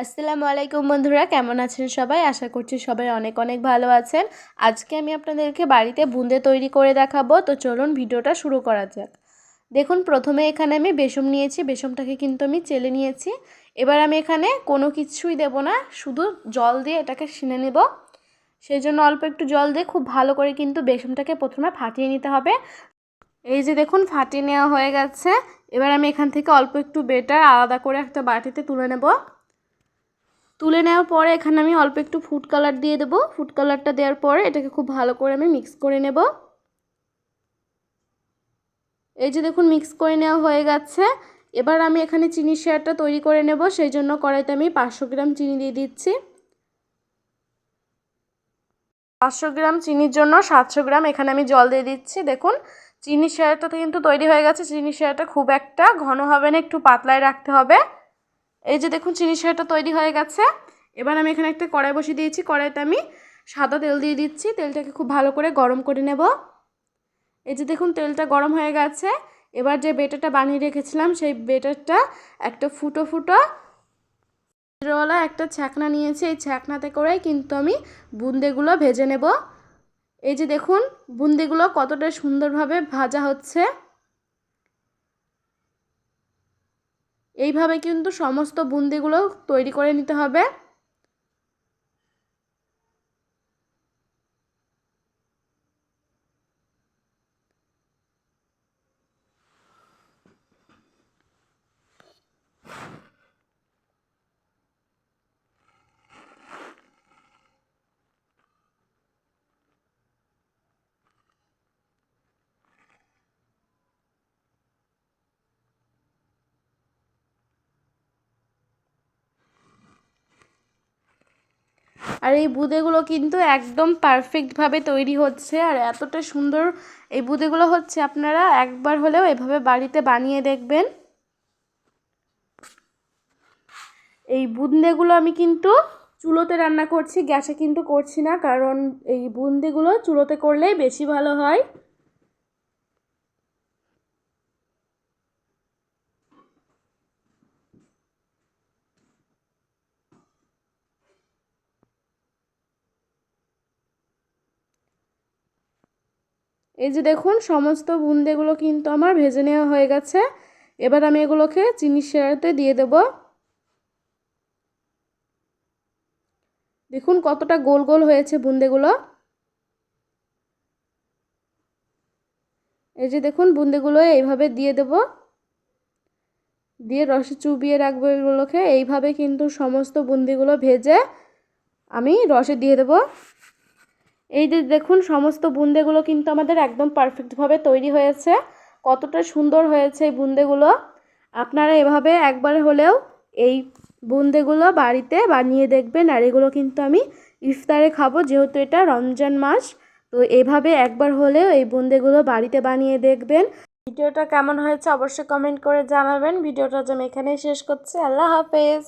আসসালামু আলাইকুম বন্ধুরা, কেমন আছেন সবাই? আশা করছি সবাই অনেক অনেক ভালো আছেন। আজকে আমি আপনাদেরকে বাড়িতে বুঁদে তৈরি করে দেখাবো। তো চলুন ভিডিওটা শুরু করা যাক। দেখুন, প্রথমে এখানে আমি বেসন নিয়েছি, বেসনটাকে কিন্তু আমি চেলে নিয়েছি। এবার আমি এখানে কোনো কিছুই দেব না, শুধু জল দিয়ে এটাকে সিনে নেব। সেই জন্য অল্প একটু জল দিয়ে খুব ভালো করে কিন্তু বেসনটাকে প্রথমে ফাটিয়ে নিতে হবে। এই যে দেখুন, ফাটিয়ে নেওয়া হয়ে গেছে। এবার আমি এখান থেকে অল্প একটু বেটার আলাদা করে একটা বাটিতে তুলে নেব। তুলে নেওয়ার পরে এখানে আমি অল্প একটু ফুড কালার দিয়ে দেবো। ফুড কালারটা দেওয়ার পরে এটাকে খুব ভালো করে আমি মিক্স করে নেব। এই যে দেখুন, মিক্স করে নেওয়া হয়ে গেছে। এবার আমি এখানে চিনির শিরাটা তৈরি করে নেব। সেই জন্য কড়াইতে আমি 500 গ্রাম চিনি দিয়ে দিচ্ছি। 500 গ্রাম চিনির জন্য 700 গ্রাম এখানে আমি জল দিয়ে দিচ্ছি। দেখুন, চিনির শিরাটা কিন্তু তৈরি হয়ে গেছে। চিনির শিরাটা খুব একটা ঘন হবে না, একটু পাতলায় রাখতে হবে। এই যে দেখুন, চিনির শিরাটা তৈরি হয়ে গেছে। এবার আমি এখানে একটা কড়াই বসিয়ে দিয়েছি। কড়াইতে আমি সাদা তেল দিয়ে দিচ্ছি। তেলটাকে খুব ভালো করে গরম করে নেব। এই যে দেখুন, তেলটা গরম হয়ে গেছে। এবার যে বেটারটা বানিয়ে রেখেছিলাম, সেই বেটারটা একটা ফুটো ফুটো ওয়ালা একটা ছ্যাঁকনা নিয়েছি। এই ছ্যাঁকনাতে করেই কিন্তু আমি বুন্দেগুলো ভেজে নেব। এই যে দেখুন, বুন্দিগুলো কতটা সুন্দরভাবে ভাজা হচ্ছে। এইভাবে কিন্তু সমস্ত বুন্দিগুলো তৈরি করে নিতে হবে। আর এই বুঁদেগুলো কিন্তু একদম পারফেক্টভাবে তৈরি হচ্ছে, আর এতটা সুন্দর এই বুঁদেগুলো হচ্ছে। আপনারা একবার হলেও এভাবে বাড়িতে বানিয়ে দেখবেন। এই বুঁদেগুলো আমি কিন্তু চুলোতে রান্না করছি, গ্যাসে কিন্তু করছি না, কারণ এই বুঁদেগুলো চুলোতে করলেই বেশি ভালো হয়। এই যে দেখুন, সমস্ত বুঁদেগুলো কিন্তু আমার ভেজে নেওয়া হয়ে গেছে। এবার আমি এগুলোকে চিনির শিরাতে দিয়ে দেব। দেখুন কতটা গোল গোল হয়েছে বুঁদেগুলো। এই যে দেখুন, বুঁদেগুলো এইভাবে দিয়ে দেব, দিয়ে রসে চুবিয়ে রাখবো এগুলোকে। এইভাবে কিন্তু সমস্ত বুন্দিগুলো ভেজে আমি রসে দিয়ে দেব। এই যে দেখুন, সমস্ত বুন্দেগুলো কিন্তু আমাদের একদম পারফেক্টভাবে তৈরি হয়েছে। কতটা সুন্দর হয়েছে এই বুন্দেগুলো। আপনারা এভাবে একবার হলেও এই বুন্দেগুলো বাড়িতে বানিয়ে দেখবেন। আর এগুলো কিন্তু আমি ইফতারে খাবো, যেহেতু এটা রমজান মাস। তো এভাবে একবার হলেও এই বুন্দেগুলো বাড়িতে বানিয়ে দেখবেন। ভিডিওটা কেমন হয়েছে অবশ্যই কমেন্ট করে জানাবেন। ভিডিওটা আমি এখানেই শেষ করছি। আল্লাহ হাফেজ।